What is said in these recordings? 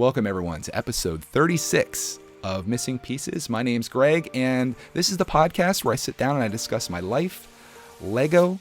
Welcome everyone to episode 36 of Missing Pieces. My name's Greg, and this is the podcast where I sit down and I discuss my life, Lego,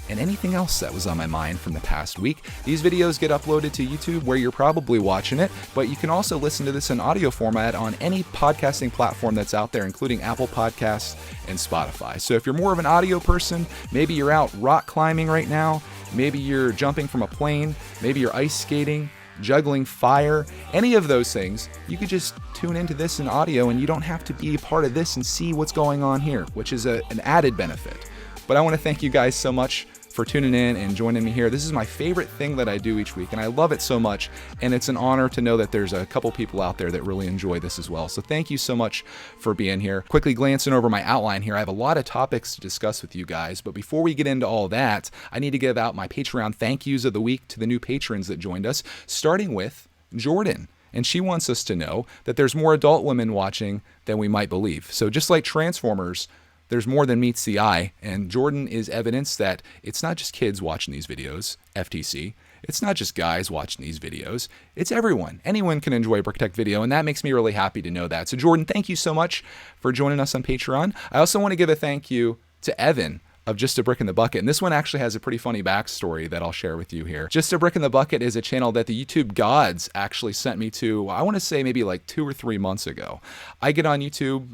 and anything else that was on my mind from the past week. These videos get uploaded to YouTube where you're probably watching it, but you can also listen to this in audio format on any podcasting platform that's out there, including Apple Podcasts and Spotify. So if you're more of an audio person, maybe you're out rock climbing right now, maybe you're jumping from a plane, maybe you're ice skating, juggling fire, any of those things, you could just tune into this in audio and you don't have to be a part of this and see what's going on here, which is an added benefit. But I want to thank you guys so much for tuning in and joining me here. This is my favorite thing that I do each week, and I love it so much, and it's an honor to know that there's a couple people out there that really enjoy this as well. So thank you so much for being here. Quickly glancing over my outline here, I have a lot of topics to discuss with you guys, but before we get into all that, I need to give out my Patreon thank yous of the week to the new patrons that joined us, starting with Jordan. And she wants us to know that there's more adult women watching than we might believe. So just like Transformers, there's more than meets the eye, and Jordan is evidence that it's not just kids watching these videos, FTC. It's not just guys watching these videos. It's everyone. Anyone can enjoy a brickitect video, and that makes me really happy to know that. So Jordan, thank you so much for joining us on Patreon. I also want to give a thank you to Evan of Just a Brick in the Bucket. And this one actually has a pretty funny backstory that I'll share with you here. Just a Brick in the Bucket is a channel that the YouTube gods actually sent me to, I want to say maybe like 2 or 3 months ago. I get on YouTube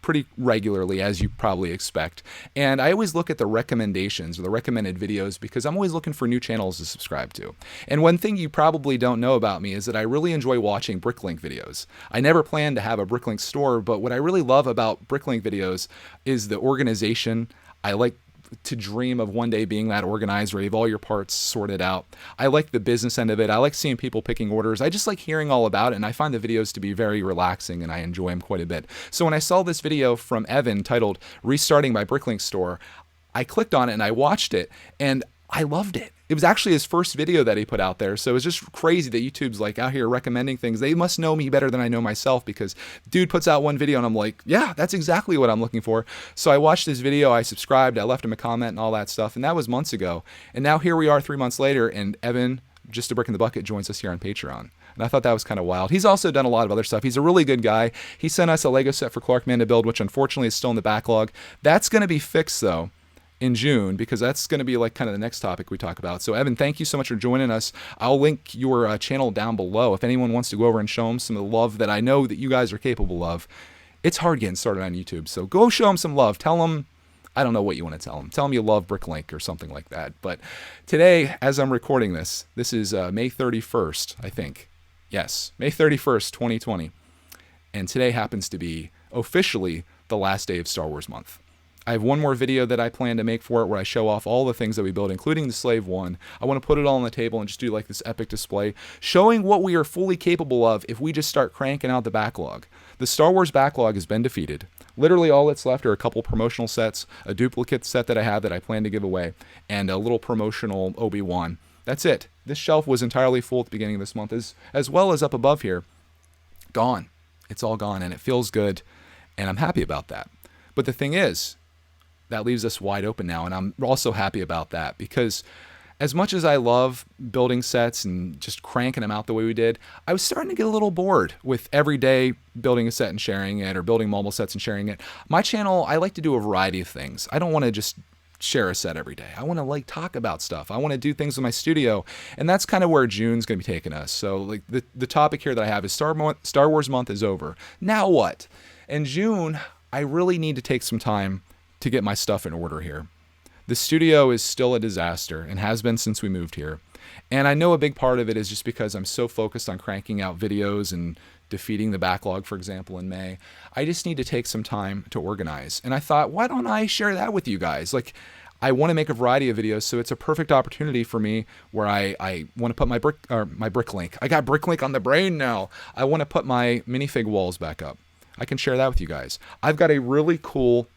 pretty regularly, as you probably expect. And I always look at the recommendations or the recommended videos because I'm always looking for new channels to subscribe to. And one thing you probably don't know about me is that I really enjoy watching Bricklink videos. I never planned to have a Bricklink store, but what I really love about Bricklink videos is the organization. I like to dream of one day being that organized where you have all your parts sorted out. I like the business end of it. I like seeing people picking orders. I just like hearing all about it, and I find the videos to be very relaxing, and I enjoy them quite a bit. So when I saw this video from Evan titled Restarting My Bricklink Store, I clicked on it and I watched it, and I loved it. It was actually his first video that he put out there, so it was just crazy that YouTube's like out here recommending things. They must know me better than I know myself, because dude puts out one video and I'm like, yeah, that's exactly what I'm looking for. So I watched his video, I subscribed, I left him a comment and all that stuff, and that was months ago. And now here we are 3 months later, and Evan, Just a Brick in the Bucket, joins us here on Patreon. And I thought that was kind of wild. He's also done a lot of other stuff. He's a really good guy. He sent us a Lego set for Clarkman to build, which unfortunately is still in the backlog. That's going to be fixed though in June, because that's going to be like kind of the next topic we talk about. So Evan, thank you so much for joining us. I'll link your channel down below if anyone wants to go over and show him some of the love that I know that you guys are capable of. It's hard getting started on YouTube, so go show him some love. Tell him, I don't know what you want to tell him. Tell him you love Bricklink or something like that. But today, as I'm recording this is May 31st, I think. Yes, May 31st, 2020. And today happens to be officially the last day of Star Wars month. I have one more video that I plan to make for it where I show off all the things that we build, including the Slave 1. I want to put it all on the table and just do like this epic display, showing what we are fully capable of if we just start cranking out the backlog. The Star Wars backlog has been defeated. Literally all that's left are a couple promotional sets, a duplicate set that I have that I plan to give away, and a little promotional Obi-Wan. That's it. This shelf was entirely full at the beginning of this month, as well as up above here. Gone. It's all gone, and it feels good, and I'm happy about that. But the thing is, that leaves us wide open now, and I'm also happy about that, because as much as I love building sets and just cranking them out the way we did, I was starting to get a little bored with every day building a set and sharing it, or building mobile sets and sharing it. My channel, I like to do a variety of things. I don't want to just share a set every day. I want to like talk about stuff. I want to do things in my studio, and that's kind of where June's going to be taking us. So like the topic here that I have is Star Wars month is over. Now what? In June, I really need to take some time to get my stuff in order here. The studio is still a disaster and has been since we moved here. And I know a big part of it is just because I'm so focused on cranking out videos and defeating the backlog, for example, in May. I just need to take some time to organize. And I thought, why don't I share that with you guys? Like, I want to make a variety of videos, so it's a perfect opportunity for me where I want to put my Bricklink. I got Bricklink on the brain now. I want to put my minifig walls back up. I can share that with you guys. I've got a really cool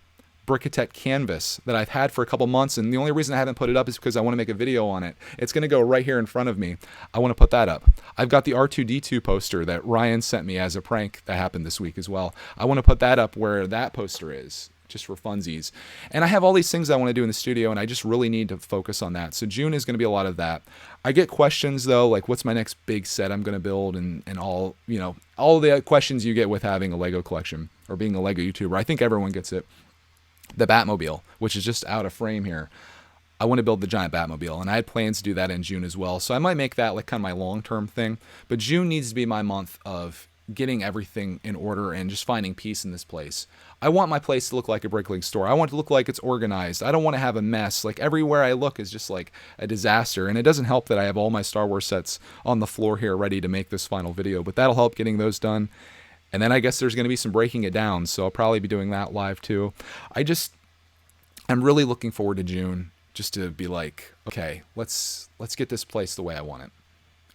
brickitect canvas that I've had for a couple months, and the only reason I haven't put it up is because I want to make a video on it. It's going to go right here in front of me. I want to put that up. I've got the R2-D2 poster that Ryan sent me as a prank that happened this week as well. I want to put that up where that poster is. just for funsies. And I have all these things I want to do in the studio, and I just really need to focus on that. So June is going to be a lot of that. I get questions though, like what's my next big set I'm going to build, and all, all the questions you get with having a Lego collection or being a Lego YouTuber. I think everyone gets it. The Batmobile, which is just out of frame here. I want to build the giant Batmobile, and I had plans to do that in June as well. So I might make that like kind of my long-term thing. But June needs to be my month of getting everything in order and just finding peace in this place. I want my place to look like a Brickling store. I want it to look like it's organized. I don't want to have a mess. Like everywhere I look is just like a disaster. And it doesn't help that I have all my Star Wars sets on the floor here ready to make this final video, but that'll help getting those done. And then I guess there's going to be some breaking it down. So I'll probably be doing that live too. I'm really looking forward to June, just to be like, okay, let's get this place the way I want it.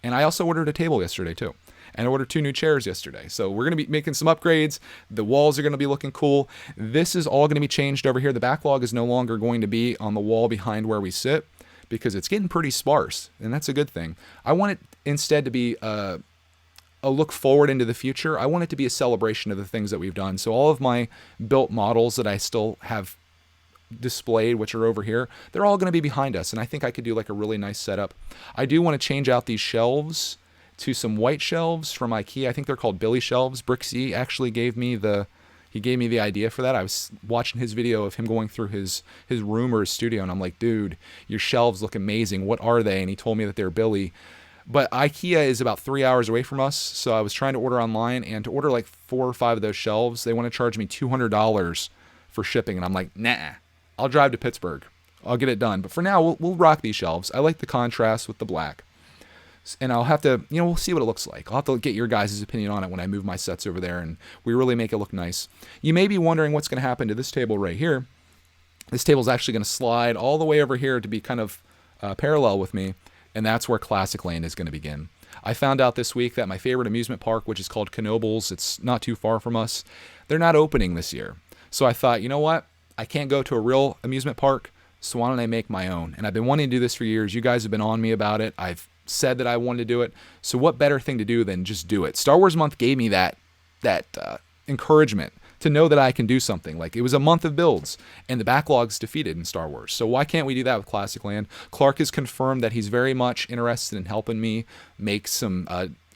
And I also ordered a table yesterday too. And I ordered 2 new chairs yesterday. So we're going to be making some upgrades. The walls are going to be looking cool. This is all going to be changed over here. The backlog is no longer going to be on the wall behind where we sit because it's getting pretty sparse. And that's a good thing. I want it instead to be a look forward into the future. I want it to be a celebration of the things that we've done. So all of my built models that I still have displayed, which are over here, they're all going to be behind us. And I think I could do like a really nice setup. I do want to change out these shelves to some white shelves from IKEA. I think they're called Billy shelves. Brixie actually gave me the idea for that. I was watching his video of him going through his room or his studio, and I'm like, dude, your shelves look amazing. What are they? And he told me that they're Billy. But IKEA is about 3 hours away from us, so I was trying to order online, and to order like 4 or 5 of those shelves, they want to charge me $200 for shipping, and I'm like, nah, I'll drive to Pittsburgh. I'll get it done. But for now, we'll rock these shelves. I like the contrast with the black. And I'll have to, we'll see what it looks like. I'll have to get your guys' opinion on it when I move my sets over there and we really make it look nice. You may be wondering what's going to happen to this table right here. This table is actually going to slide all the way over here to be kind of parallel with me, and that's where Classic Land is going to begin. I found out this week that my favorite amusement park, which is called Knoebels, it's not too far from us, they're not opening this year. So I thought, you know what? I can't go to a real amusement park, so why don't I make my own? And I've been wanting to do this for years. You guys have been on me about it. I've said that I wanted to do it. So what better thing to do than just do it? Star Wars Month gave me that encouragement to know that I can do something. Like, it was a month of builds, and the backlog's defeated in Star Wars. So why can't we do that with Classic Land? Clark has confirmed that he's very much interested in helping me make some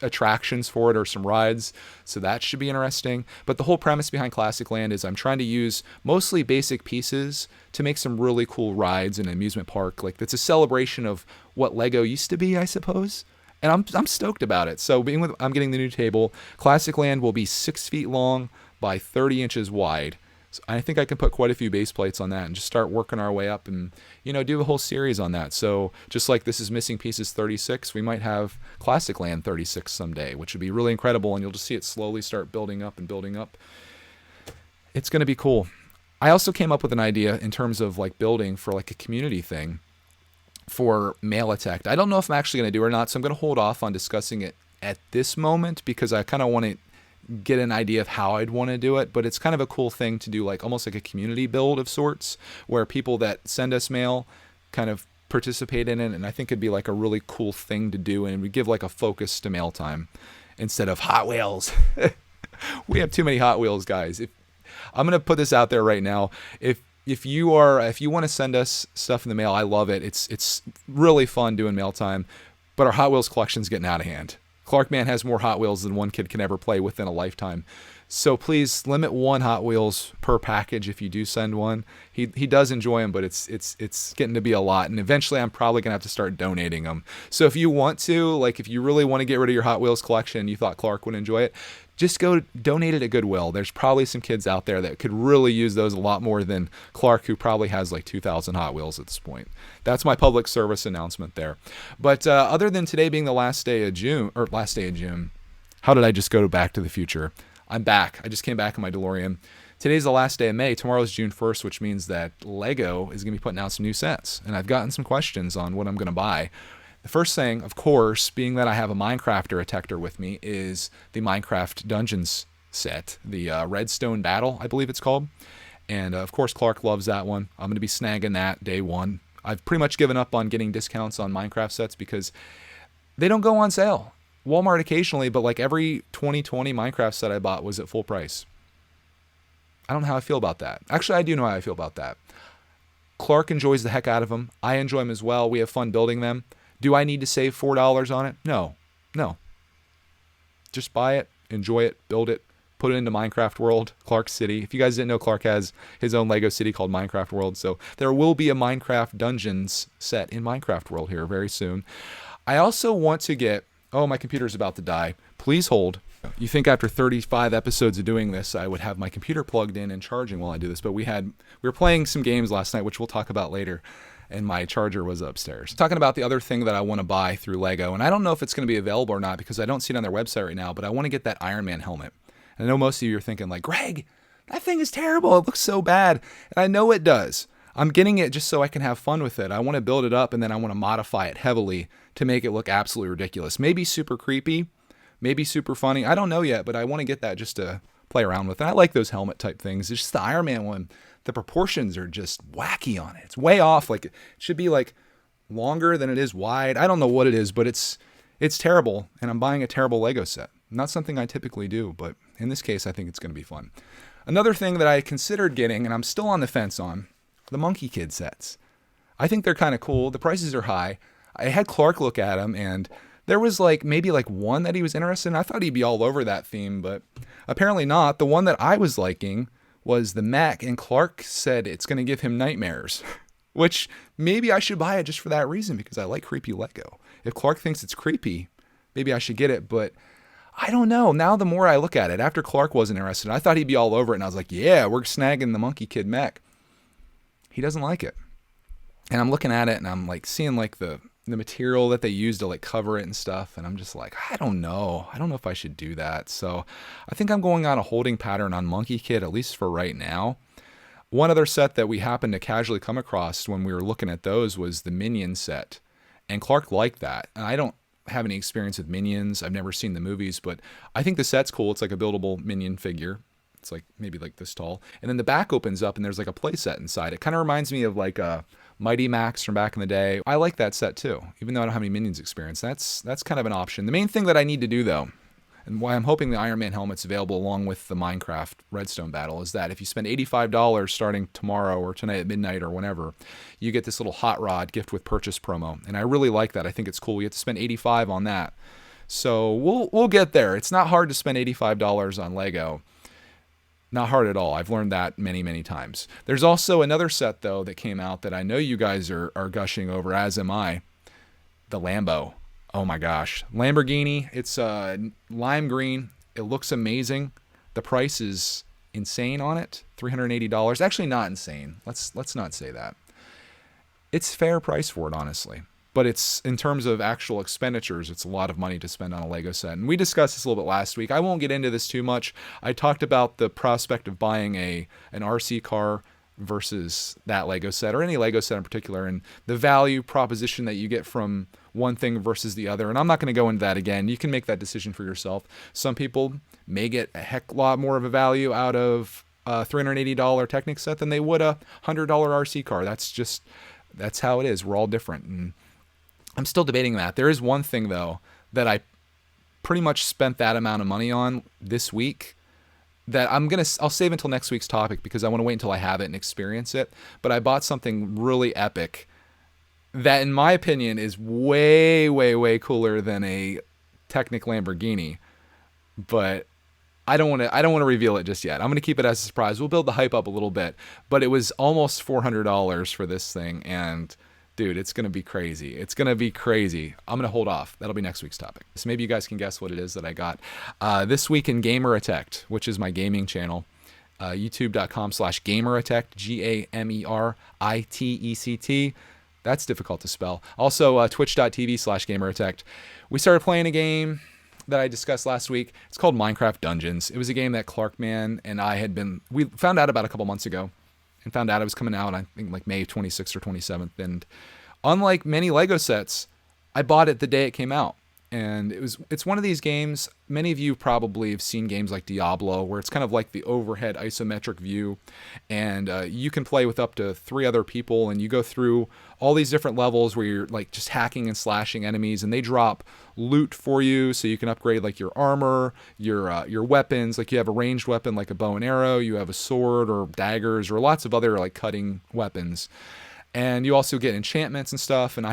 attractions for it or some rides. So that should be interesting. But the whole premise behind Classic Land is I'm trying to use mostly basic pieces to make some really cool rides in an amusement park. Like, it's a celebration of what Lego used to be, I suppose. And I'm stoked about it. So I'm getting the new table. Classic Land will be 6 feet long by 30 inches wide. So I think I can put quite a few base plates on that and just start working our way up and, do a whole series on that. So just like this is Missing Pieces 36, we might have Classic Land 36 someday, which would be really incredible. And you'll just see it slowly start building up and building up. It's going to be cool. I also came up with an idea in terms of like building for like a community thing for brickitect. I don't know if I'm actually going to do it or not, so I'm going to hold off on discussing it at this moment because I kind of want to get an idea of how I'd want to do it. But it's kind of a cool thing to do, like almost like a community build of sorts, where people that send us mail kind of participate in it. And I think it'd be like a really cool thing to do, and we give like a focus to mail time instead of Hot Wheels. We have too many Hot Wheels, guys. I'm going to put this out there right now. If you want to send us stuff in the mail, I love it. It's really fun doing mail time, but our Hot Wheels collection's getting out of hand. Clark Man has more Hot Wheels than one kid can ever play within a lifetime. So please limit 1 Hot Wheels per package if you do send one. He does enjoy them, but it's getting to be a lot. And eventually I'm probably going to have to start donating them. So if you want to, like if you really want to get rid of your Hot Wheels collection and you thought Clark would enjoy it, just go donate it at Goodwill. There's probably some kids out there that could really use those a lot more than Clark, who probably has like 2,000 Hot Wheels at this point. That's my public service announcement there. But other than today being the last day of June, how did I just go back to the future? I'm back. I just came back in my DeLorean. Today's the last day of May. Tomorrow's June 1st, which means that Lego is going to be putting out some new sets. And I've gotten some questions on what I'm going to buy. The first thing, of course, being that I have a Minecraft brickitecter with me, is the Minecraft Dungeons set, the Redstone Battle, I believe it's called. And of course, Clark loves that one. I'm going to be snagging that day one. I've pretty much given up on getting discounts on Minecraft sets because they don't go on sale. Walmart occasionally, but like every 2020 Minecraft set I bought was at full price. I don't know how I feel about that. Actually, I do know how I feel about that. Clark enjoys the heck out of them. I enjoy them as well. We have fun building them. Do I need to save $4 on it? No. Just buy it, enjoy it, build it, put it into Minecraft World, Clark City. If you guys didn't know, Clark has his own Lego city called Minecraft World. So there will be a Minecraft Dungeons set in Minecraft World here very soon. I also want to get... Oh, my computer's about to die. Please hold. You think after 35 episodes of doing this, I would have my computer plugged in and charging while I do this. But we were playing some games last night, which we'll talk about later. And my charger was upstairs. Talking about the other thing that I want to buy through Lego. And I don't know if it's going to be available or not because I don't see it on their website right now. But I want to get that Iron Man helmet. And I know most of you are thinking like, Greg, that thing is terrible. It looks so bad. And I know it does. I'm getting it just so I can have fun with it. I want to build it up and then I want to modify it heavily to make it look absolutely ridiculous. Maybe super creepy, maybe super funny. I don't know yet, but I want to get that just to play around with. And I like those helmet type things. It's just the Iron Man one. The proportions are just wacky on it. It's way off. Like it should be like longer than it is wide. I don't know what it is, but it's terrible. And I'm buying a terrible Lego set. Not something I typically do, but in this case, I think it's going to be fun. Another thing that I considered getting, and I'm still on the fence on, the Monkey Kid sets. I think they're kind of cool. The prices are high. I had Clark look at them, and there was maybe one that he was interested in. I thought he'd be all over that theme, but apparently not. The one that I was liking was the mech, and Clark said it's going to give him nightmares, which maybe I should buy it just for that reason because I like creepy Lego. If Clark thinks it's creepy, maybe I should get it, but I don't know. Now the more I look at it, after Clark wasn't interested, I thought he'd be all over it, and I was like, yeah, we're snagging the Monkey Kid mech. He doesn't like it. And I'm looking at it, and I'm seeing the material that they use to cover it and stuff, and I'm just like, I don't know if I should do that. So I think I'm going on a holding pattern on Monkey Kid, at least for right now. One other set that we happened to casually come across when we were looking at those was the Minion set, and Clark liked that. And I don't have any experience with Minions. I've never seen the movies, but I think the set's cool. It's like a buildable Minion figure. It's maybe this tall, and then the back opens up and there's a play set inside. It kind of reminds me of a Mighty Max from back in the day. I like that set too, even though I don't have any Minions experience. That's kind of an option. The main thing that I need to do though, and why I'm hoping the Iron Man helmet's available along with the Minecraft Redstone battle, is that if you spend $85 starting tomorrow or tonight at midnight or whenever, you get this little Hot Rod gift with purchase promo. And I really like that. I think it's cool. You have to spend $85 on that. So we'll get there. It's not hard to spend $85 on Lego. Not hard at all. I've learned that many, many times. There's also another set, though, that came out that I know you guys are gushing over, as am I. The Lambo. Oh, my gosh. Lamborghini. It's lime green. It looks amazing. The price is insane on it. $380. Actually, not insane. Let's not say that. It's fair price for it, honestly. But it's, in terms of actual expenditures, it's a lot of money to spend on a Lego set. And we discussed this a little bit last week. I won't get into this too much. I talked about the prospect of buying an RC car versus that Lego set, or any Lego set in particular, and the value proposition that you get from one thing versus the other. And I'm not going to go into that again. You can make that decision for yourself. Some people may get a heck lot more of a value out of a $380 Technic set than they would a $100 RC car. That's how it is. We're all different. And I'm still debating that. There is one thing, though, that I pretty much spent that amount of money on this week that I'll save until next week's topic because I want to wait until I have it and experience it. But I bought something really epic that, in my opinion, is way, way, way cooler than a Technic Lamborghini. But I don't want to reveal it just yet. I'm going to keep it as a surprise. We'll build the hype up a little bit. But it was almost $400 for this thing, and dude, it's going to be crazy. It's going to be crazy. I'm going to hold off. That'll be next week's topic. So maybe you guys can guess what it is that I got. This week in brickitect, which is my gaming channel, youtube.com/gameritect, GAMERITECT. That's difficult to spell. Also, twitch.tv/gameritect. We started playing a game that I discussed last week. It's called Minecraft Dungeons. It was a game that Clarkman and I we found out about a couple months ago. And found out it was coming out, I think May 26th or 27th. And unlike many Lego sets, I bought it the day it came out. And it's one of these games, many of you probably have seen games like Diablo, where it's kind of like the overhead isometric view, and you can play with up to 3 other people, and you go through all these different levels where you're like just hacking and slashing enemies, and they drop loot for you so you can upgrade like your armor, your weapons. Like you have a ranged weapon like a bow and arrow, you have a sword or daggers or lots of other like cutting weapons, and you also get enchantments and stuff. And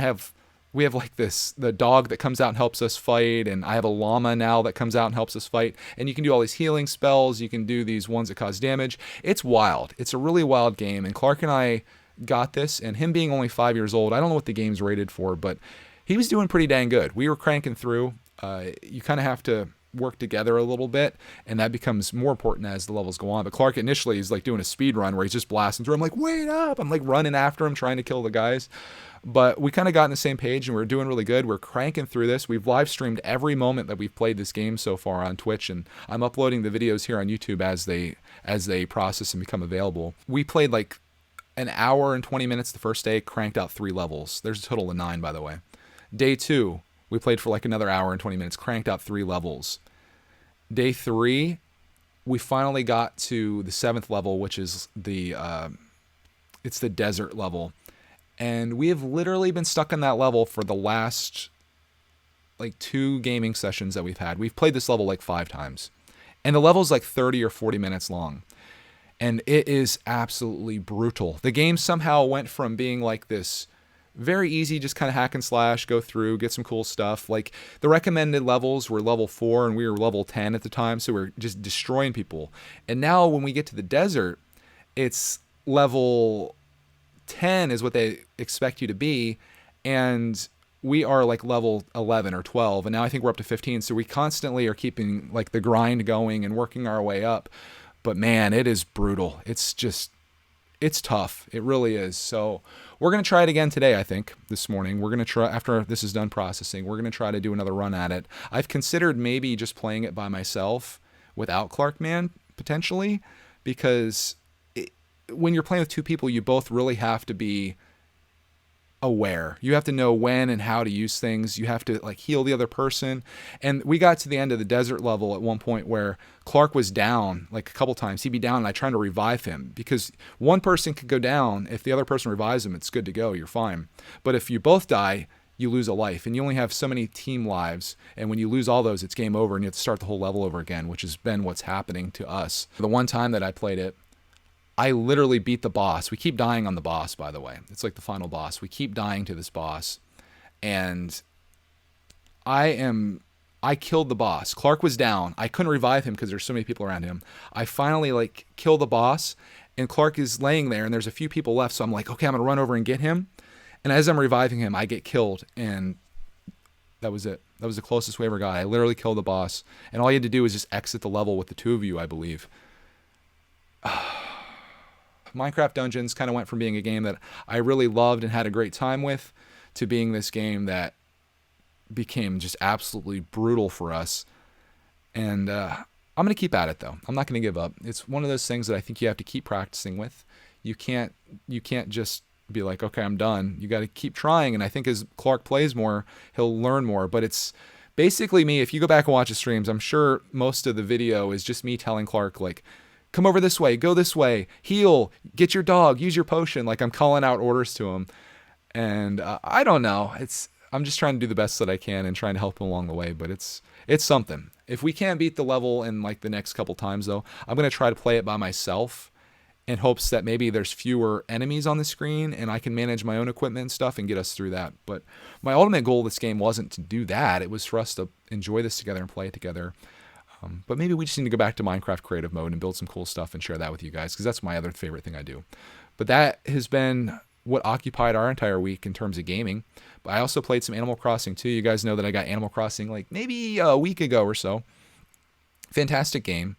we have like the dog that comes out and helps us fight, and I have a llama now that comes out and helps us fight, and you can do all these healing spells, you can do these ones that cause damage. It's wild. It's a really wild game, and Clark and I got this, and him being only 5 years old, I don't know what the game's rated for, but he was doing pretty dang good. We were cranking through. You kind of have to work together a little bit, and that becomes more important as the levels go on. But Clark initially is like doing a speed run where he's just blasting through. I'm like, wait up! I'm like running after him, trying to kill the guys. But we kind of got on the same page, and we're doing really good. We're cranking through this. We've live streamed every moment that we've played this game so far on Twitch, and I'm uploading the videos here on YouTube as they process and become available. We played like an hour and 20 minutes the first day, cranked out 3 levels. There's a total of 9, by the way. Day 2, we played for like another hour and 20 minutes, cranked out 3 levels. Day 3, we finally got to the 7th level, which is it's the desert level. And we have literally been stuck in that level for the last like 2 gaming sessions that we've had. We've played this level like 5 times. And the level's like 30 or 40 minutes long. And it is absolutely brutal. The game somehow went from being like this very easy, just kind of hack and slash, go through, get some cool stuff. Like the recommended levels were level 4 and we were level 10 at the time. So we're just destroying people. And now when we get to the desert, it's level 10 is what they expect you to be, and we are like level 11 or 12, and now I think we're up to 15. So we constantly are keeping like the grind going and working our way up. But man, it is brutal. It's tough. It really is. So we're going to try it again today, I think, this morning. We're going to try, after this is done processing, we're going to try to do another run at it. I've considered maybe just playing it by myself without Clarkman, potentially, because when you're playing with 2 people, you both really have to be aware. You have to know when and how to use things. You have to like heal the other person. And we got to the end of the desert level at one point where Clark was down like a couple times. He'd be down and I trying to revive him, because one person could go down. If the other person revives him, it's good to go. You're fine. But if you both die, you lose a life, and you only have so many team lives. And when you lose all those, it's game over and you have to start the whole level over again, which has been what's happening to us. The one time that I played it, I literally beat the boss. We keep dying on the boss, by the way. It's like the final boss. We keep dying to this boss. And I killed the boss. Clark was down. I couldn't revive him because there's so many people around him. I finally like kill the boss, and Clark is laying there, and there's a few people left. So I'm like, okay, I'm going to run over and get him. And as I'm reviving him, I get killed. And that was it. That was the closest we ever got. I literally killed the boss. And all you had to do was just exit the level with the 2 of you, I believe. Minecraft Dungeons kind of went from being a game that I really loved and had a great time with to being this game that became just absolutely brutal for us. And I'm going to keep at it, though. I'm not going to give up. It's one of those things that I think you have to keep practicing with. You can't just be like, okay, I'm done. You got to keep trying. And I think as Clark plays more, he'll learn more. But it's basically me. If you go back and watch the streams, I'm sure most of the video is just me telling Clark, like, come over this way, go this way, heal, get your dog, use your potion. Like I'm calling out orders to him. And I don't know. I'm just trying to do the best that I can and trying to help him along the way. But it's something. If we can't beat the level in like the next couple times, though, I'm going to try to play it by myself in hopes that maybe there's fewer enemies on the screen and I can manage my own equipment and stuff and get us through that. But my ultimate goal of this game wasn't to do that. It was for us to enjoy this together and play it together. But maybe we just need to go back to Minecraft creative mode and build some cool stuff and share that with you guys, because that's my other favorite thing I do. But that has been what occupied our entire week in terms of gaming. But I also played some Animal Crossing too. You guys know that I got Animal Crossing like maybe a week ago or so. Fantastic game.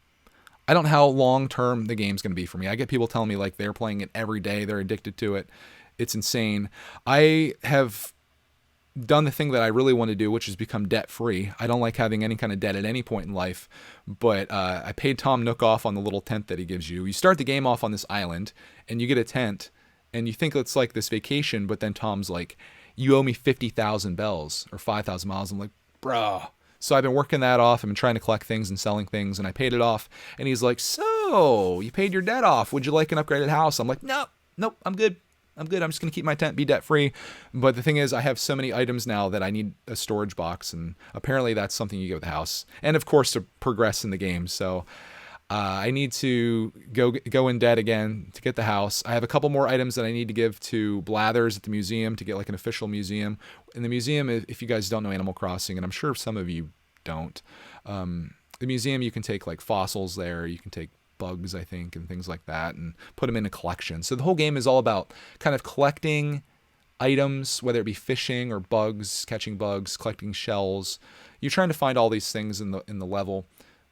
I don't know how long term the game's going to be for me. I get people telling me like they're playing it every day. They're addicted to it. It's insane. I have done the thing that I really want to do, which is become debt free. I don't like having any kind of debt at any point in life, but I paid Tom Nook off on the little tent that he gives you. You start the game off on this island and you get a tent and you think it's like this vacation, but then Tom's like, you owe me 50,000 bells or 5,000 miles. I'm like, bro. So I've been working that off. I've been trying to collect things and selling things, and I paid it off. And he's like, so you paid your debt off. Would you like an upgraded house? I'm like, nope, I'm good. I'm just going to keep my tent, be debt free. But the thing is, I have so many items now that I need a storage box. And apparently that's something you get with the house. And of course, to progress in the game. So I need to go in debt again to get the house. I have a couple more items that I need to give to Blathers at the museum to get like an official museum. In the museum, if you guys don't know Animal Crossing, and I'm sure some of you don't, the museum, you can take like fossils there. You can take bugs, I think, and things like that, and put them in a collection. So the whole game is all about kind of collecting items, whether it be fishing or bugs, catching bugs, collecting shells. You're trying to find all these things in the level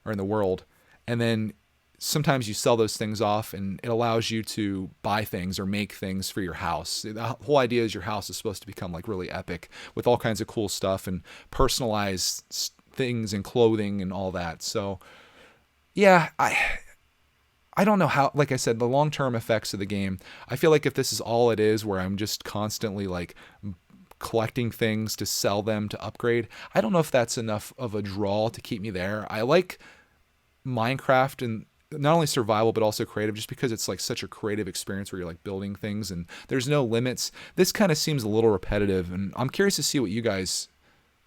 or in the world, and then sometimes you sell those things off, and it allows you to buy things or make things for your house. The whole idea is your house is supposed to become like really epic with all kinds of cool stuff and personalized things and clothing and all that. So yeah, I don't know how, like I said, the long-term effects of the game, I feel like if this is all it is, where I'm just constantly like collecting things to sell them to upgrade, I don't know if that's enough of a draw to keep me there. I like Minecraft, and not only survival, but also creative, just because it's like such a creative experience where you're like building things and there's no limits. This kind of seems a little repetitive, and I'm curious to see what you guys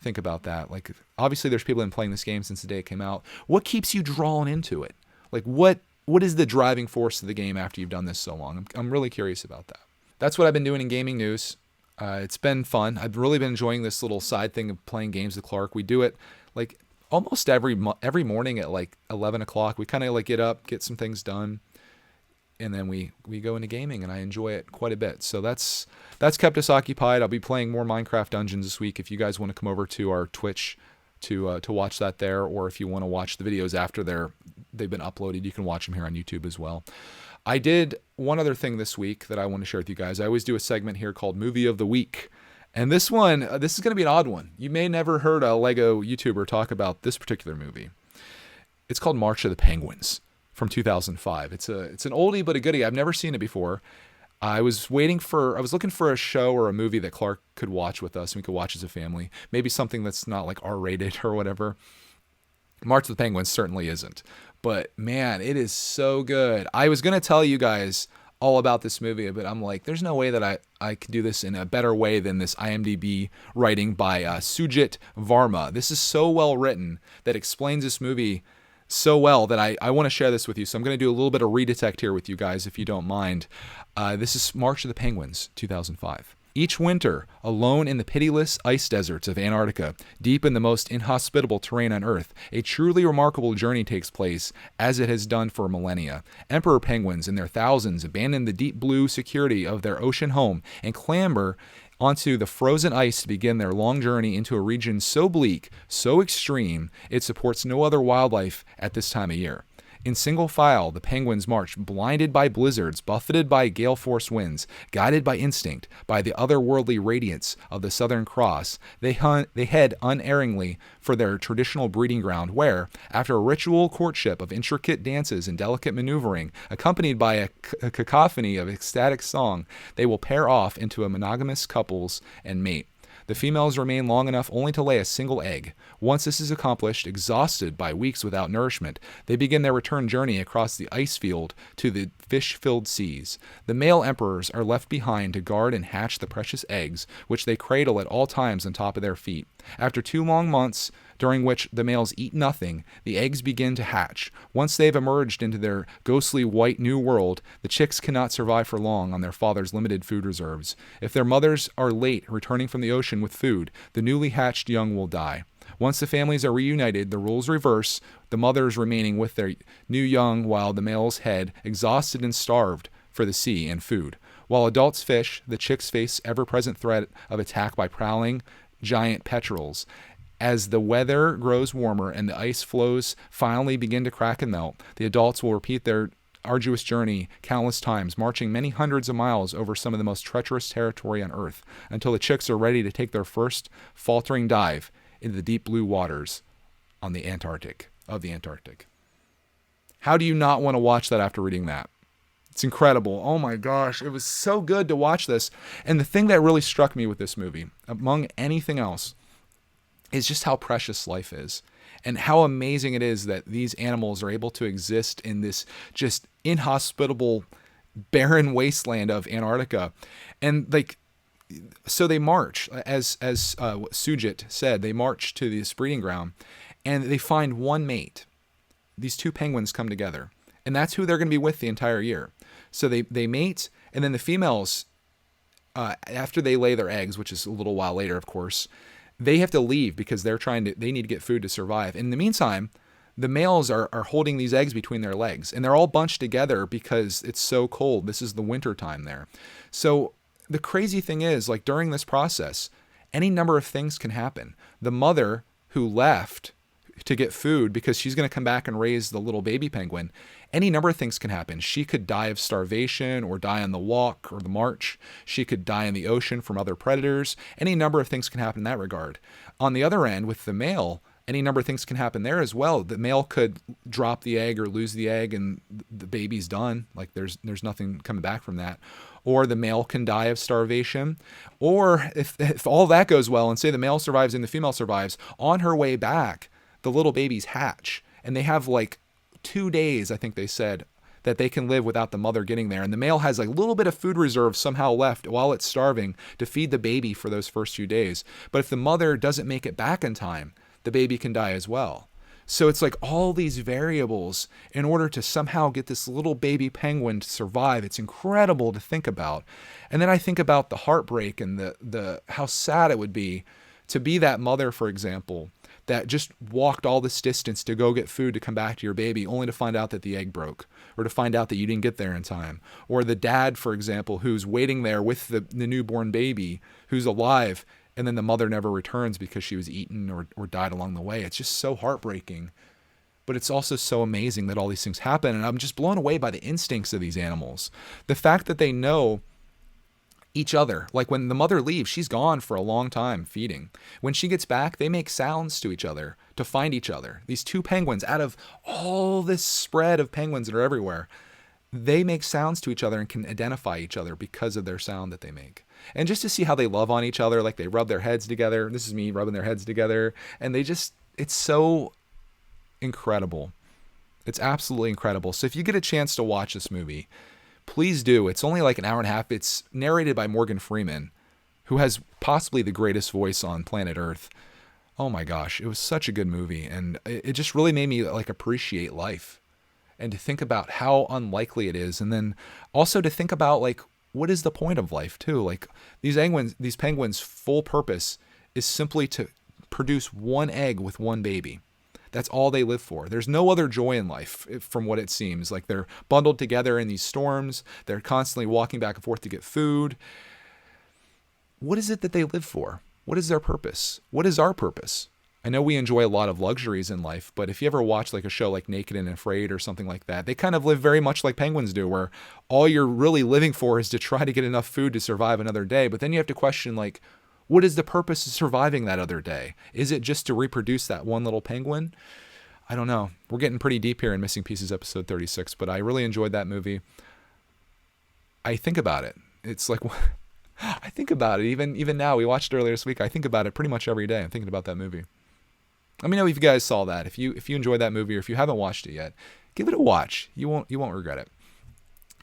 think about that. Like, obviously there's people been playing this game since the day it came out. What keeps you drawn into it? Like, what is the driving force of the game after you've done this so long? I'm really curious about that. That's what I've been doing in gaming news. It's been fun. I've really been enjoying this little side thing of playing games with Clark. We do it like almost every morning at like 11 o'clock. We kind of like get up, get some things done, and then we go into gaming, and I enjoy it quite a bit. So that's kept us occupied. I'll be playing more Minecraft Dungeons this week. If you guys want to come over to our Twitch to watch that there, or if you want to watch the videos after they've been uploaded, you can watch them here on YouTube as well. I did one other thing this week that I want to share with you guys. I always do a segment here called Movie of the Week. And this is going to be an odd one. You may never heard a Lego YouTuber talk about this particular movie. It's called March of the Penguins from 2005. It's an oldie but a goodie. I've never seen it before. I was looking for a show or a movie that Clark could watch with us and we could watch as a family. Maybe something that's not like R-rated or whatever. March of the Penguins certainly isn't. But man, it is so good. I was going to tell you guys all about this movie, but I'm like, there's no way that I could do this in a better way than this IMDb writing by Sujit Varma. This is so well written that explains this movie so well that I want to share this with you. So I'm going to do a little bit of redetect here with you guys, if you don't mind. This is March of the Penguins, 2005. Each winter, alone in the pitiless ice deserts of Antarctica, deep in the most inhospitable terrain on Earth, a truly remarkable journey takes place, as it has done for millennia. Emperor penguins in their thousands abandon the deep blue security of their ocean home and clamber onto the frozen ice to begin their long journey into a region so bleak, so extreme, it supports no other wildlife at this time of year. In single file, the penguins march, blinded by blizzards, buffeted by gale-force winds, guided by instinct, by the otherworldly radiance of the Southern Cross. They head unerringly for their traditional breeding ground where, after a ritual courtship of intricate dances and delicate maneuvering, accompanied by a cacophony of ecstatic song, they will pair off into a monogamous couples and mate. The females remain long enough only to lay a single egg. Once this is accomplished, exhausted by weeks without nourishment, they begin their return journey across the ice field to the fish-filled seas. The male emperors are left behind to guard and hatch the precious eggs, which they cradle at all times on top of their feet. After 2 long months, during which the males eat nothing, the eggs begin to hatch. Once they've emerged into their ghostly white new world, the chicks cannot survive for long on their father's limited food reserves. If their mothers are late returning from the ocean with food, the newly hatched young will die. Once the families are reunited, the roles reverse, the mothers remaining with their new young while the males head, exhausted and starved, for the sea and food. While adults fish, the chicks face ever-present threat of attack by prowling giant petrels. As the weather grows warmer and the ice floes finally begin to crack and melt, the adults will repeat their arduous journey countless times, marching many hundreds of miles over some of the most treacherous territory on Earth, until the chicks are ready to take their first faltering dive into the deep blue waters on the Antarctic. How do you not want to watch that after reading that? It's incredible. Oh my gosh, it was so good to watch this. And the thing that really struck me with this movie, among anything else, is just how precious life is and how amazing it is that these animals are able to exist in this just inhospitable, barren wasteland of Antarctica. And like, so they march, as Sujit said, they march to this breeding ground and they find one mate. These two penguins come together, and that's who they're going to be with the entire year. So they mate, and then the females, after they lay their eggs, which is a little while later, of course, they have to leave because they need to get food to survive. In the meantime, the males are holding these eggs between their legs, and they're all bunched together because it's so cold. This is the winter time there. So the crazy thing is, like, during this process, any number of things can happen. The mother who left to get food because she's going to come back and raise the little baby penguin, any number of things can happen. She could die of starvation or die on the walk or the march. She could die in the ocean from other predators. Any number of things can happen in that regard. On the other end, with the male, any number of things can happen there as well. The male could drop the egg or lose the egg and the baby's done. Like there's nothing coming back from that. Or the male can die of starvation. Or if all that goes well and say the male survives and the female survives, on her way back, the little babies hatch. And they have like 2 days, I think they said, that they can live without the mother getting there. And the male has like a little bit of food reserve somehow left while it's starving to feed the baby for those first few days. But if the mother doesn't make it back in time, the baby can die as well. So it's like all these variables in order to somehow get this little baby penguin to survive. It's incredible to think about. And then I think about the heartbreak and the how sad it would be to be that mother, for example, that just walked all this distance to go get food to come back to your baby, only to find out that the egg broke, or to find out that you didn't get there in time. Or the dad, for example, who's waiting there with the newborn baby who's alive, and then the mother never returns because she was eaten or died along the way. It's just so heartbreaking. But it's also so amazing that all these things happen. And I'm just blown away by the instincts of these animals. The fact that they know each other. Like when the mother leaves, she's gone for a long time feeding. When she gets back, they make sounds to each other to find each other. These two penguins, out of all this spread of penguins that are everywhere, they make sounds to each other and can identify each other because of their sound that they make. And just to see how they love on each other, like they rub their heads together. This is me rubbing their heads together. And it's so incredible. It's absolutely incredible. So if you get a chance to watch this movie, please do. It's only like an hour and a half. It's narrated by Morgan Freeman, who has possibly the greatest voice on planet Earth. Oh my gosh, it was such a good movie. And it just really made me like appreciate life and to think about how unlikely it is. And then also to think about like, what is the point of life too? Like these penguins' full purpose is simply to produce one egg with one baby. That's all they live for. There's no other joy in life, from what it seems. Like they're bundled together in these storms. They're constantly walking back and forth to get food. What is it that they live for? What is their purpose? What is our purpose? I know we enjoy a lot of luxuries in life, but if you ever watch like a show like Naked and Afraid or something like that, they kind of live very much like penguins do, where all you're really living for is to try to get enough food to survive another day. But then you have to question, like, what is the purpose of surviving that other day? Is it just to reproduce that one little penguin? I don't know. We're getting pretty deep here in Missing Pieces episode 36, but I really enjoyed that movie. I think about it. It's like, I think about it. Even now, we watched it earlier this week. I think about it pretty much every day. I'm thinking about that movie. Let me know if you guys saw that. If you enjoyed that movie, or if you haven't watched it yet, give it a watch. You won't regret it.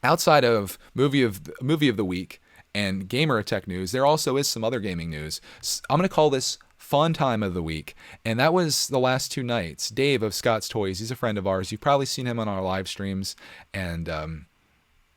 Outside of movie of the week and gamer tech news, there also is some other gaming news. I'm going to call this fun time of the week, and that was the last 2 nights. Dave of Scott's Toys, he's a friend of ours. You've probably seen him on our live streams, and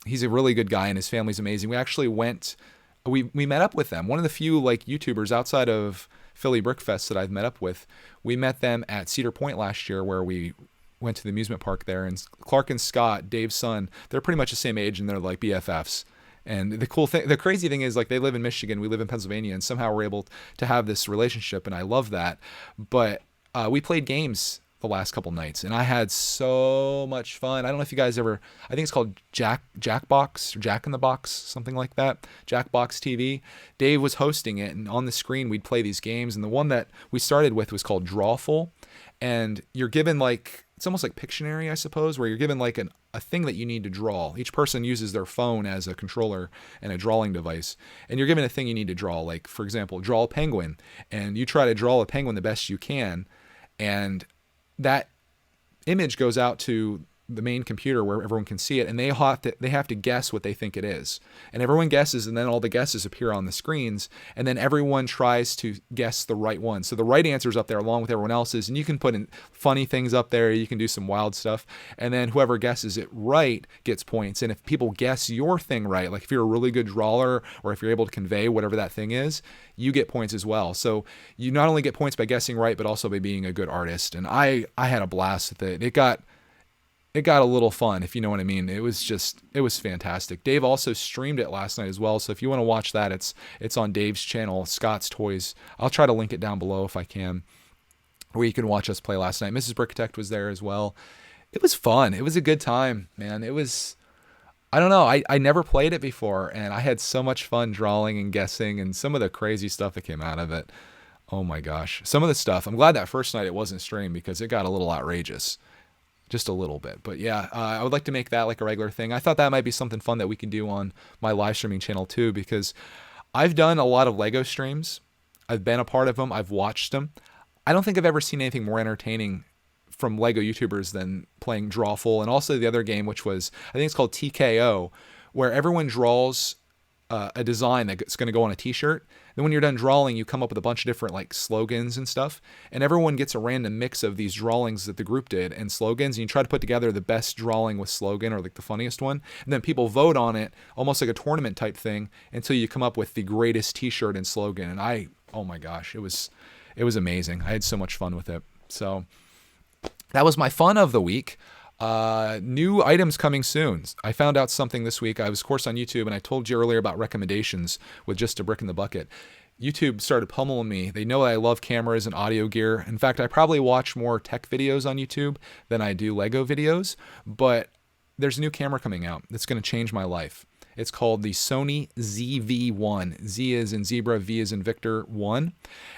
he's a really good guy, and his family's amazing. We actually we met up with them. One of the few like YouTubers outside of Philly Brickfest that I've met up with. We met them at Cedar Point last year, where we went to the amusement park there, and Clark and Scott, Dave's son, they're pretty much the same age, and they're like BFFs. And the crazy thing is, like, they live in Michigan, we live in Pennsylvania, and somehow we're able to have this relationship, and I love that. But we played games the last couple nights, and I had so much fun. I don't know if you guys ever, I think it's called Jackbox or Jack in the Box, something like that. Jackbox TV. Dave was hosting it, and on the screen we'd play these games, and the one that we started with was called Drawful. And you're given like it's almost like Pictionary, I suppose, where you're given like a thing that you need to draw. Each person uses their phone as a controller and a drawing device. And you're given a thing you need to draw. Like, for example, draw a penguin. And you try to draw a penguin the best you can. And that image goes out to the main computer where everyone can see it, and they have to guess what they think it is. And everyone guesses, and then all the guesses appear on the screens, and then everyone tries to guess the right one. So the right answer is up there along with everyone else's, and you can put in funny things up there, you can do some wild stuff, and then whoever guesses it right gets points. And if people guess your thing right, like if you're a really good drawer, or if you're able to convey whatever that thing is, you get points as well. So you not only get points by guessing right, but also by being a good artist. And I had a blast with it. It got a little fun, if you know what I mean. It was fantastic. Dave also streamed it last night as well. So if you want to watch that, it's on Dave's channel, Scott's Toys. I'll try to link it down below if I can, where you can watch us play last night. Mrs. Brickitect was there as well. It was fun. It was a good time, man. I don't know. I never played it before, and I had so much fun drawing and guessing and some of the crazy stuff that came out of it. Oh my gosh. Some of the stuff, I'm glad that first night it wasn't streamed because it got a little outrageous. Just a little bit. But yeah, I would like to make that like a regular thing. I thought that might be something fun that we can do on my live streaming channel too, because I've done a lot of Lego streams. I've been a part of them. I've watched them. I don't think I've ever seen anything more entertaining from Lego YouTubers than playing Drawful, and also the other game, which was, I think it's called TKO, where everyone draws a design that's going to go on a t-shirt. Then when you're done drawing, you come up with a bunch of different like slogans and stuff, and everyone gets a random mix of these drawings that the group did and slogans, and you try to put together the best drawing with slogan, or like the funniest one, and then people vote on it almost like a tournament type thing until you come up with the greatest t-shirt and slogan. And oh my gosh, it was amazing. I had so much fun with it. So that was my fun of the week. New items coming soon. I found out something this week. I was, of course, on YouTube, and I told you earlier about recommendations with Just a Brick in the Bucket. YouTube started pummeling me. They know that I love cameras and audio gear. In fact, I probably watch more tech videos on YouTube than I do Lego videos, but there's a new camera coming out that's going to change my life. It's called the Sony ZV-1. Z is in zebra, V is in Victor 1.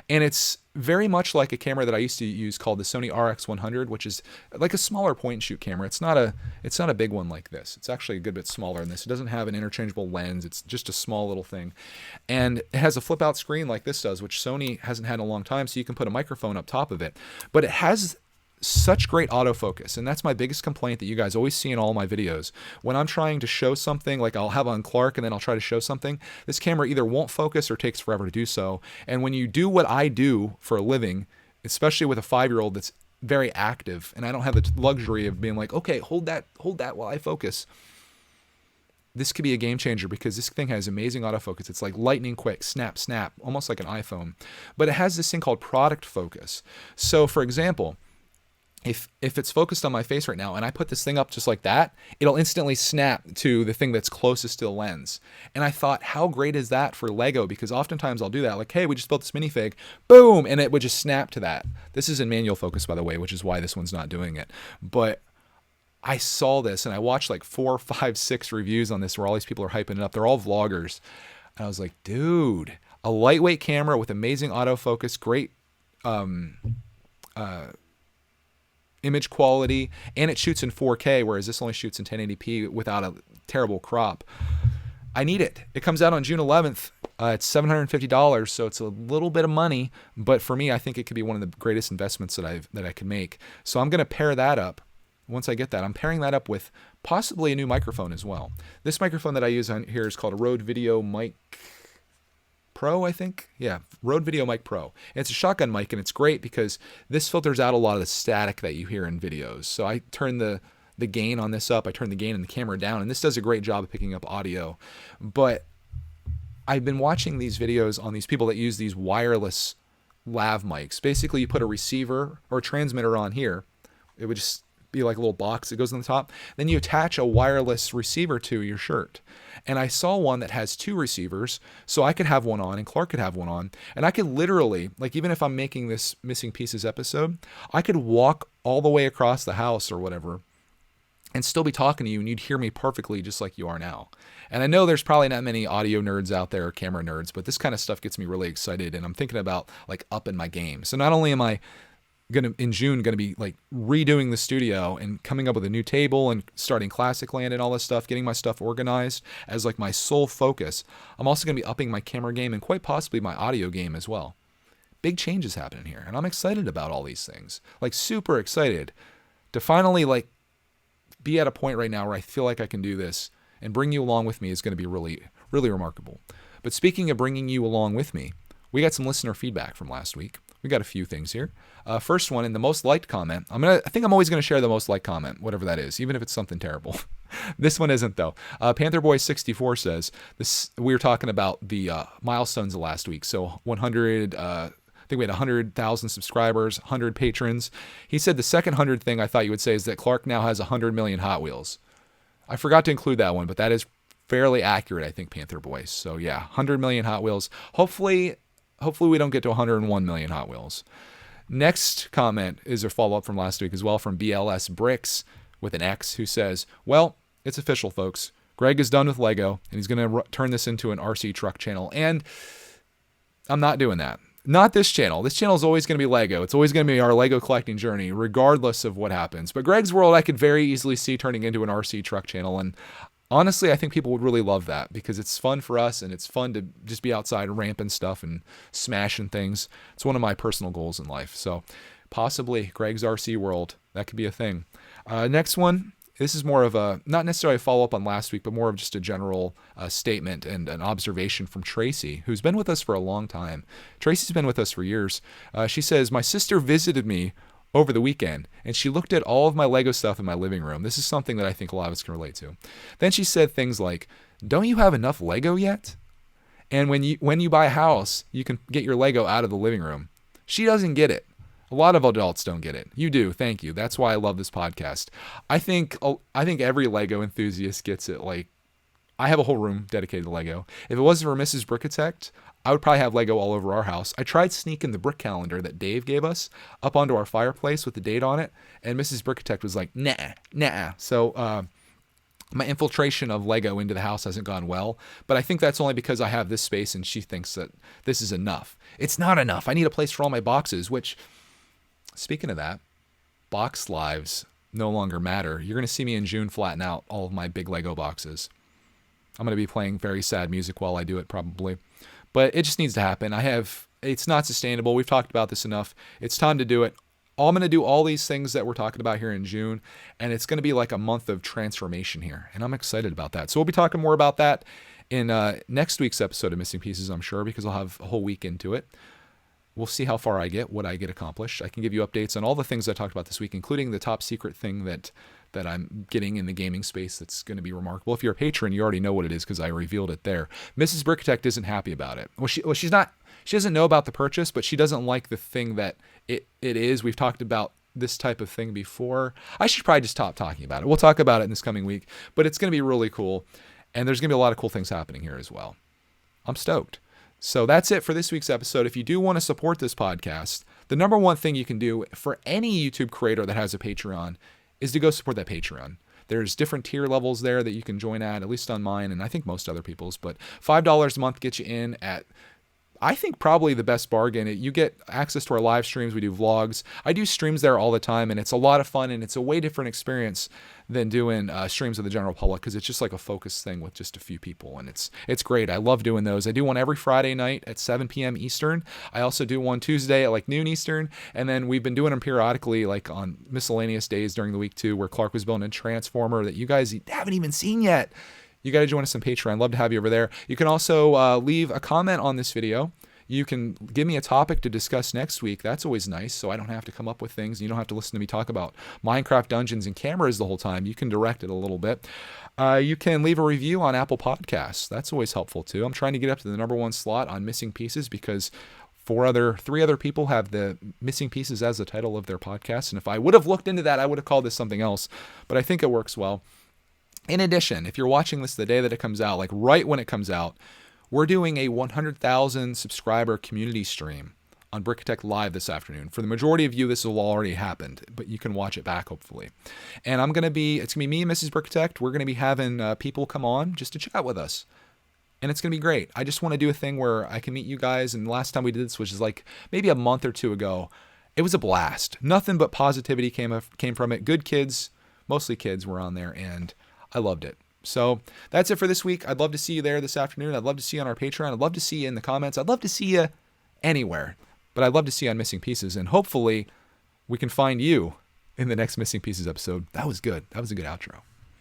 And it's very much like a camera that I used to use called the Sony RX100, which is like a smaller point and shoot camera. It's not a big one like this. It's actually a good bit smaller than this. It doesn't have an interchangeable lens. It's just a small little thing. And it has a flip out screen like this does, which Sony hasn't had in a long time, so you can put a microphone up top of it. But it has such great autofocus, and that's my biggest complaint that you guys always see in all my videos. When I'm trying to show something, like I'll have on Clark and then I'll try to show something, this camera either won't focus or takes forever to do so. And when you do what I do for a living, especially with a 5-year-old that's very active, and I don't have the luxury of being like, okay, hold that while I focus. This could be a game changer because this thing has amazing autofocus. It's like lightning quick, snap, snap, almost like an iPhone. But it has this thing called product focus. So for example, if it's focused on my face right now and I put this thing up just like that, it'll instantly snap to the thing that's closest to the lens. And I thought, how great is that for Lego? Because oftentimes I'll do that. Like, hey, we just built this minifig, boom, and it would just snap to that. This is in manual focus, by the way, which is why this one's not doing it. But I saw this and I watched like 4, 5, 6 reviews on this where all these people are hyping it up. They're all vloggers. And I was like, dude, a lightweight camera with amazing autofocus, great image quality, and it shoots in 4K, whereas this only shoots in 1080p without a terrible crop. I need it. It comes out on June 11th. It's $750, so it's a little bit of money, but for me, I think it could be one of the greatest investments that I could make. So I'm going to pair that up. Once I get that, I'm pairing that up with possibly a new microphone as well. This microphone that I use on here is called a Rode Video Mic Pro, I think. Yeah, Rode Video Mic Pro. And it's a shotgun mic, and it's great because this filters out a lot of the static that you hear in videos. So I turn the gain on this up, I turn the gain in the camera down, and this does a great job of picking up audio. But I've been watching these videos on these people that use these wireless lav mics. Basically, you put a receiver or a transmitter on here. It would just be like a little box that goes on the top. Then you attach a wireless receiver to your shirt. And I saw one that has 2 receivers, so I could have one on and Clark could have one on. And I could literally, like even if I'm making this Missing Pieces episode, I could walk all the way across the house or whatever and still be talking to you, and you'd hear me perfectly just like you are now. And I know there's probably not many audio nerds out there or camera nerds, but this kind of stuff gets me really excited, and I'm thinking about like upping my game. So not only am I in June gonna be like redoing the studio and coming up with a new table and starting Classic Land and all this stuff, getting my stuff organized as like my sole focus. I'm also gonna be upping my camera game and quite possibly my audio game as well. Big changes happening here, and I'm excited about all these things. Like super excited to finally like be at a point right now where I feel like I can do this, and bring you along with me is going to be really, really remarkable. But speaking of bringing you along with me, we got some listener feedback from last week. We got a few things here. First one, in the most liked comment. I think I'm always going to share the most liked comment, whatever that is, even if it's something terrible. This one isn't though. Pantherboy64 says this. We were talking about the milestones of last week. So 100. I think we had 100,000 subscribers, 100 patrons. He said the second 100 thing I thought you would say is that Clark now has 100 million Hot Wheels. I forgot to include that one, but that is fairly accurate, I think, Panther Boy. So yeah, 100 million Hot Wheels. Hopefully we don't get to 101 million Hot Wheels. Next comment is a follow-up from last week as well, from BLS Bricks with an X, who says, well, it's official, folks. Greg is done with Lego, and he's going to turn this into an RC truck channel. And I'm not doing that. Not this channel. This channel is always going to be Lego. It's always going to be our Lego collecting journey, regardless of what happens. But Greg's World, I could very easily see turning into an RC truck channel. And honestly, I think people would really love that because it's fun for us and it's fun to just be outside ramping stuff and smashing things. It's one of my personal goals in life. So possibly Greg's RC World. That could be a thing. Next one. This is more of a, not necessarily a follow-up on last week, but more of just a general statement and an observation from Tracy, who's been with us for a long time. Tracy's been with us for years. She says, my sister visited me over the weekend, and she looked at all of my Lego stuff in my living room. This is something that I think a lot of us can relate to. Then she said things like, don't you have enough Lego yet? And when you buy a house, you can get your Lego out of the living room. She doesn't get it. A lot of adults don't get it. You do. Thank you. That's why I love this podcast. I think every Lego enthusiast gets it. Like, I have a whole room dedicated to Lego. If it wasn't for Mrs. Brickitect, I would probably have Lego all over our house. I tried sneaking the brick calendar that Dave gave us up onto our fireplace with the date on it, and Mrs. Brickitect was like, nah. So my infiltration of Lego into the house hasn't gone well, but I think that's only because I have this space and she thinks that this is enough. It's not enough. I need a place for all my boxes, which... Speaking of that, box lives no longer matter. You're going to see me in June flatten out all of my big Lego boxes. I'm going to be playing very sad music while I do it probably. But it just needs to happen. It's not sustainable. We've talked about this enough. It's time to do it. I'm going to do all these things that we're talking about here in June, and it's going to be like a month of transformation here, and I'm excited about that. So we'll be talking more about that in next week's episode of Missing Pieces, I'm sure, because I'll have a whole week into it. We'll see how far I get, what I get accomplished. I can give you updates on all the things I talked about this week, including the top secret thing that I'm getting in the gaming space that's going to be remarkable. If you're a patron, you already know what it is because I revealed it there. Mrs. Brickitect isn't happy about it. She's not. She doesn't know about the purchase, but she doesn't like the thing that it is. We've talked about this type of thing before. I should probably just stop talking about it. We'll talk about it in this coming week, but it's going to be really cool, and there's going to be a lot of cool things happening here as well. I'm stoked. So that's it for this week's episode. If you do want to support this podcast, the number one thing you can do for any YouTube creator that has a Patreon is to go support that Patreon. There's different tier levels there that you can join at least on mine, and I think most other people's, but $5 a month gets you in at, I think, probably the best bargain. You get access to our live streams. We do vlogs. I do streams there all the time, and it's a lot of fun, and it's a way different experience than doing streams with the general public because it's just like a focused thing with just a few people, and it's great. I love doing those. I do one every Friday night at 7 p.m. Eastern. I also do one Tuesday at like noon Eastern, and then we've been doing them periodically like on miscellaneous days during the week too, where Clark was building a transformer that you guys haven't even seen yet. You got to join us on Patreon. I'd love to have you over there. You can also leave a comment on this video. You can give me a topic to discuss next week. That's always nice, so I don't have to come up with things. You don't have to listen to me talk about Minecraft dungeons and cameras the whole time. You can direct it a little bit. You can leave a review on Apple Podcasts. That's always helpful, too. I'm trying to get up to the #1 slot on Missing Pieces because three other people have the Missing Pieces as the title of their podcast. And if I would have looked into that, I would have called this something else. But I think it works well. In addition, if you're watching this the day that it comes out, like right when it comes out, we're doing a 100,000 subscriber community stream on Brickitect Live this afternoon. For the majority of you, this will already happened, but you can watch it back, hopefully. And it's going to be me and Mrs. Brickitect. We're going to be having people come on just to chat with us. And it's going to be great. I just want to do a thing where I can meet you guys. And last time we did this, which is like maybe a month or two ago, it was a blast. Nothing but positivity came from it. Good kids, mostly kids, were on there, and I loved it. So that's it for this week. I'd love to see you there this afternoon. I'd love to see you on our Patreon. I'd love to see you in the comments. I'd love to see you anywhere, but I'd love to see you on Missing Pieces, and hopefully we can find you in the next Missing Pieces episode. That was good. That was a good outro.